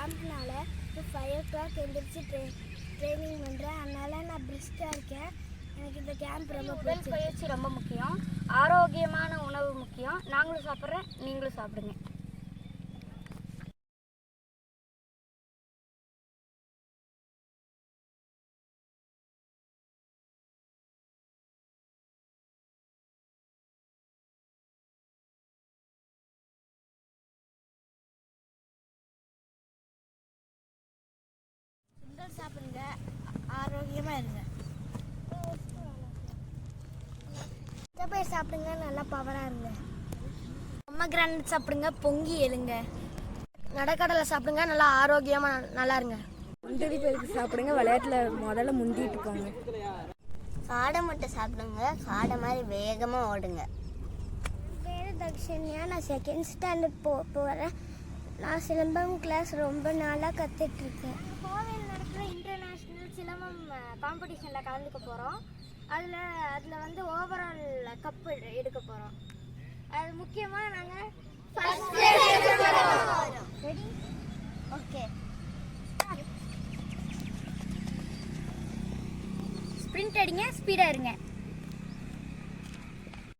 கேம்ப்னால 5 o'clock எழுந்திரிச்சு training பண்ணுறேன். அதனால் நான் பிரிஸ்காக இருக்கேன். எனக்கு இந்த கேம்ப் ரொம்ப உடல் பயிற்சி ரொம்ப முக்கியம். ஆரோக்கியமான உணவு முக்கியம். நாங்களும் சாப்பிட்றேன், நீங்களும் சாப்பிடுங்க. சுண்டல் சாப்பிடுங்க, ஆரோக்கியமாக இருங்க. பயிர் சாப்பிடுங்க, நல்லா பவராக இருங்க. பொமக்ரானேட் சாப்பிடுங்க, பொங்கி எழுங்க. நடக்கடலை சாப்பிடுங்க, நல்லா ஆரோக்கியமாக நல்லா இருங்க. முந்திரி பருப்பு சாப்பிடுங்க, விளையாட்டில் முதல்ல முந்திட்டு போங்க. காடை முட்டை சாப்பிடுங்க, காடை மாதிரி வேகமாக ஓடுங்க. பேர் தக்ஷன்யா, நான் 2nd standard போகிறேன். நான் சிலம்பம் கிளாஸ் ரொம்ப நாளாக கற்றுட்ருக்கேன். கோவையில் நடக்கிற இன்டர்நேஷ்னல் சிலம்பம் காம்படிஷனில் கலந்துக்க போகிறோம். அதில் வந்து ஓவரால் கப்பு எடுக்க போகிறோம். அது முக்கியமாக நாங்கள் ரெடி. ஓகே, ஸ்ப்ரிண்ட் அடிங்க, ஸ்பீடாக இருங்க.